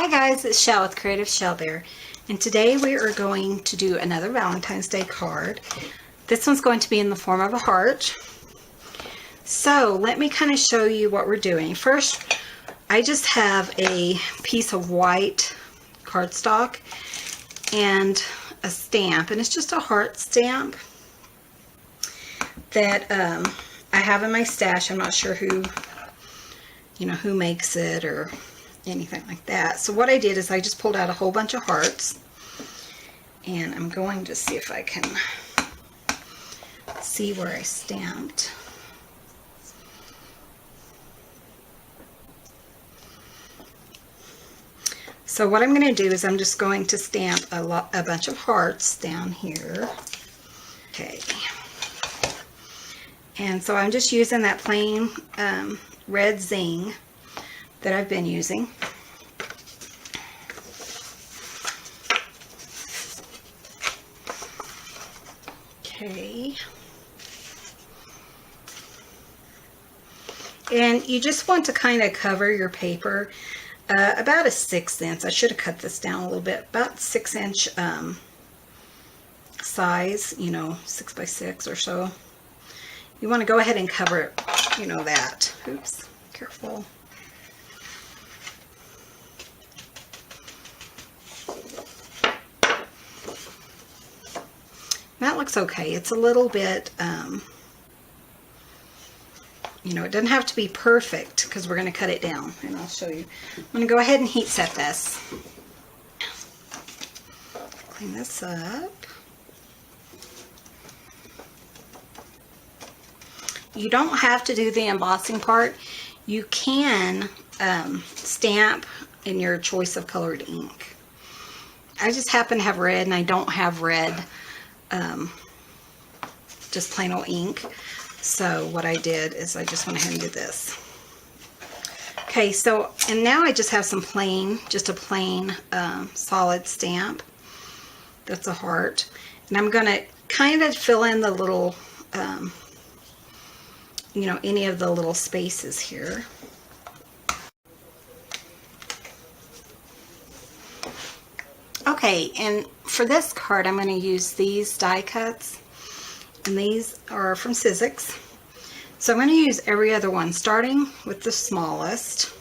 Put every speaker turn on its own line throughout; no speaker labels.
Hi guys, it's Shell with Creative Shell Bear, and today we are going to do another Valentine's Day card. This one's going to be in the form of a heart. So let me kind of show you what we're doing. First, I just have a piece of white cardstock and a stamp, and it's just a heart stamp that I have in my stash. I'm not sure who makes it or anything like that. So what I did is I just pulled out a whole bunch of hearts, and I'm going to see if I can see where I stamped. So what I'm going to do is I'm just going to stamp a bunch of hearts down here. Okay. And so I'm just using that plain red zing that I've been using. Okay. And you just want to kind of cover your paper about a 1/6 inch. I should have cut this down a little bit. About 6 inch size, 6 by 6 or so. You want to go ahead and cover it, that. Oops, careful. That looks okay. It's a little bit, it doesn't have to be perfect because we're going to cut it down, and I'll show you. I'm going to go ahead and heat set this. Clean this up. You don't have to do the embossing part. You can stamp in your choice of colored ink. I just happen to have red, and I don't have red, just plain old ink. So what I did is I just went ahead and did this. Okay, so, and now I just have some plain, just a plain solid stamp. That's a heart. And I'm going to kind of fill in the little, any of the little spaces here. Okay, and for this card, I'm going to use these die cuts, and these are from Sizzix. So I'm going to use every other one, starting with the smallest,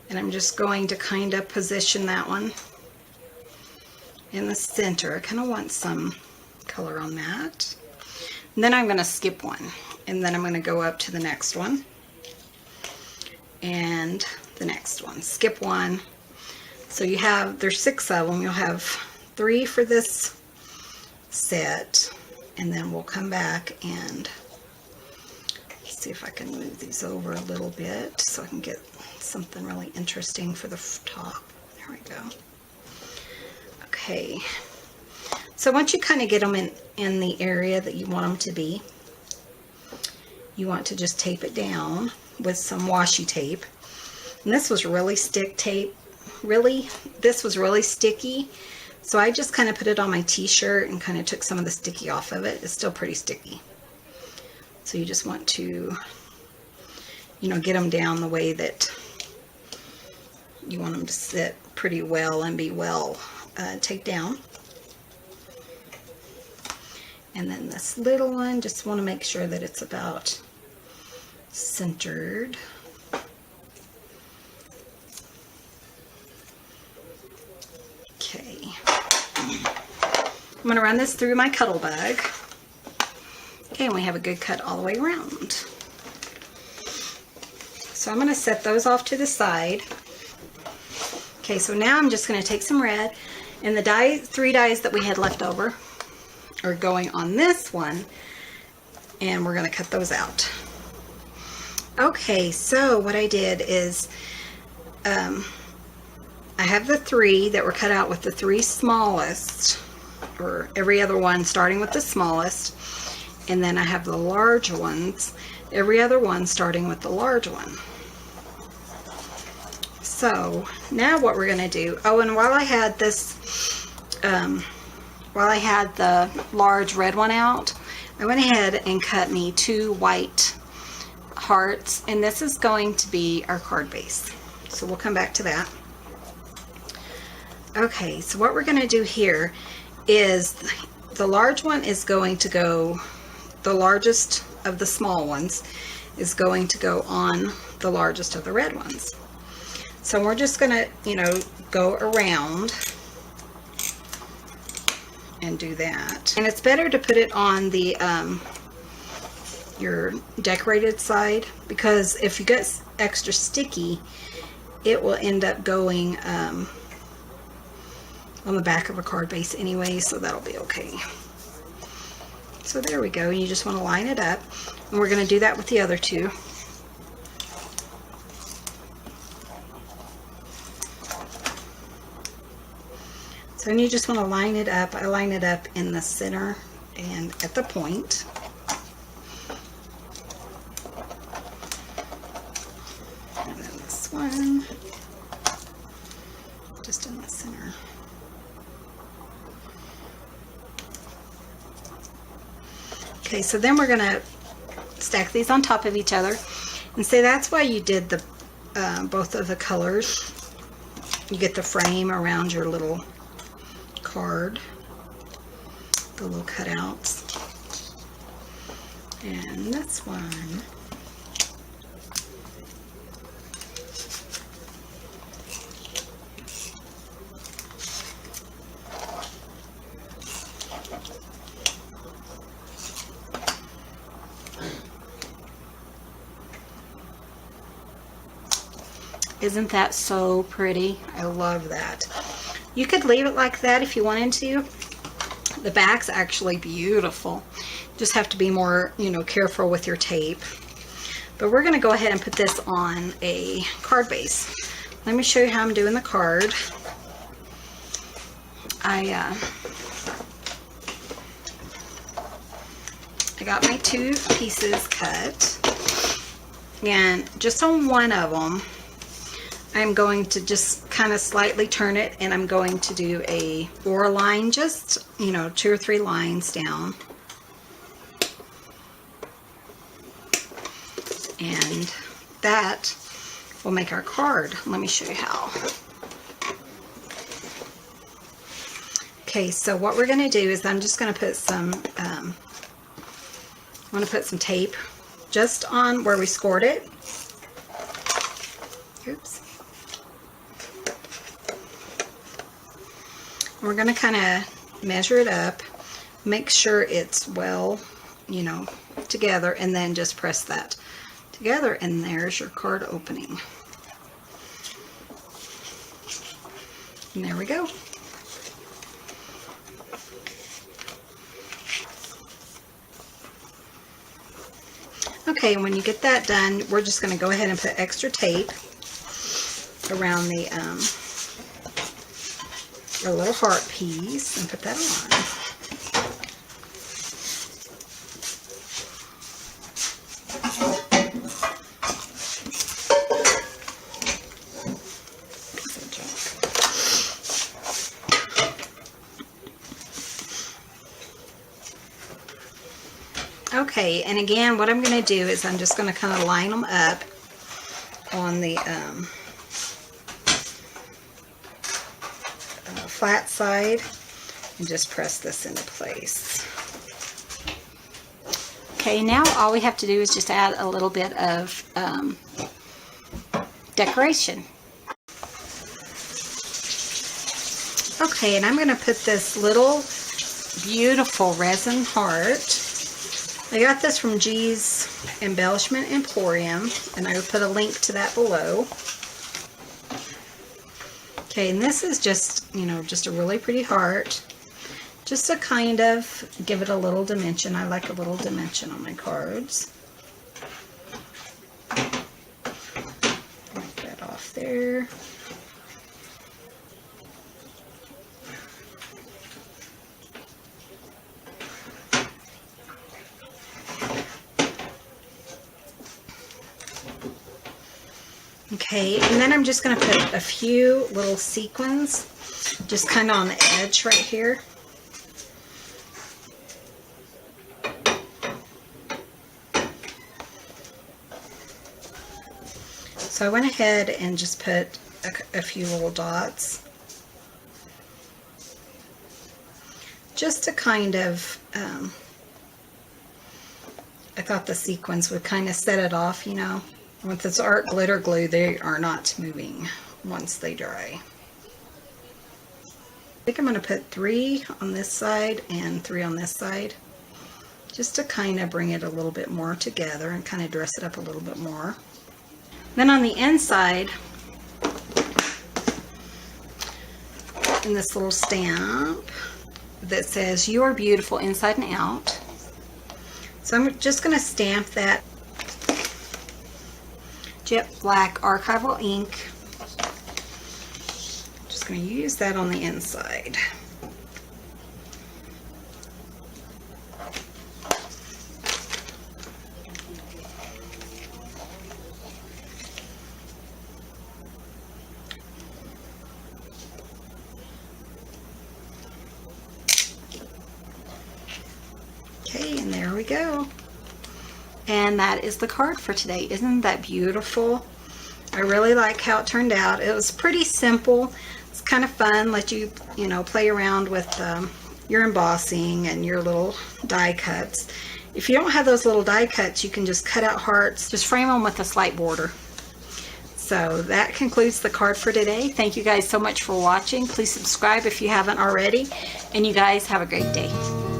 and I'm just going to kind of position that one in the center. I kind of want some color on that. And then I'm going to skip one, and then I'm going to go up to the next one, and the next one, skip one. So there's 6 of them. You'll have 3 for this set, and then we'll come back and see if I can move these over a little bit so I can get something really interesting for the top. There we go. Okay. So once you kind of get them in the area that you want them to be, you want to just tape it down with some washi tape. And this was really stick tape. This was really sticky, so I just kind of put it on my t-shirt and kind of took some of the sticky off of it. It's still pretty sticky, so you just want to get them down the way that you want them to sit pretty well and be well taped down. And then this little one, just want to make sure that it's about centered. I'm going to run this through my Cuttle bag. Okay, and we have a good cut all the way around. So I'm going to set those off to the side. Okay, so now I'm just going to take some red, and the 3 dies that we had left over are going on this one, and we're going to cut those out. Okay, so what I did is I have the 3 that were cut out with the 3 smallest, or every other one starting with the smallest, and then I have the large ones, every other one starting with the large one. So now what we're going to do, and while I had this, while I had the large red one out, I went ahead and cut me 2 white hearts, and this is going to be our card base. So we'll come back to that. Okay, so what we're going to do here is the large one is going to go, the largest of the small ones is going to go on the largest of the red ones. So we're just going to, you know, go around and do that. And it's better to put it on the your decorated side, because if you get extra sticky, it will end up going on the back of a card base anyway, so that'll be okay. So there we go. You just want to line it up, and we're going to do that with the other two. So then you just want to line it up. I line it up in the center and at the point. And then this one, just in the center. Okay, so then we're going to stack these on top of each other. And so that's why you did the both of the colors. You get the frame around your little card, the little cutouts. And this one. Isn't that so pretty? I love that. You could leave it like that if you wanted to. The back's actually beautiful. Just have to be more, you know, careful with your tape. But we're going to go ahead and put this on a card base. Let me show you how I'm doing the card. I got my two pieces cut, and just on one of them, I'm going to just kind of slightly turn it, and I'm going to do a or line, just, you know, 2 or 3 lines down. And that will make our card. Let me show you how. Okay, so what we're going to do is I'm just going to put some, I'm going to put some tape just on where we scored it. Oops. We're going to kind of measure it up, make sure it's well, you know, together, and then just press that together, and there's your card opening. And there we go. Okay, and when you get that done, we're just going to go ahead and put extra tape around the our little heart piece and put that on. Okay, and again, what I'm going to do is I'm just going to kind of line them up on the flat side and just press this into place. Okay, now all we have to do is just add a little bit of decoration. Okay, and I'm going to put this little beautiful resin heart. I got this from G's Embellishment Emporium, and I will put a link to that below. Okay, and this is just, you know, just a really pretty heart. Just to kind of give it a little dimension. I like a little dimension on my cards. Wipe that off there. Okay, and then I'm just going to put a few little sequins just kind of on the edge right here. So I went ahead and just put a few little dots. just to kind of, I thought the sequins would kind of set it off, you know. With this art glitter glue, they are not moving once they dry. I think I'm going to put 3 on this side and 3 on this side, just to kind of bring it a little bit more together and kind of dress it up a little bit more. Then on the inside, in this little stamp that says "You are beautiful inside and out." So I'm just going to stamp that jet black archival ink. Just going to use that on the inside. Okay, and there we go. And that is the card for today. Isn't that beautiful? I really like how it turned out. It was pretty simple. It's kind of fun. Let you, you know, play around with your embossing and your little die cuts. If you don't have those little die cuts, you can just cut out hearts. Just frame them with a slight border. So that concludes the card for today. Thank you guys so much for watching. Please subscribe if you haven't already. And you guys have a great day.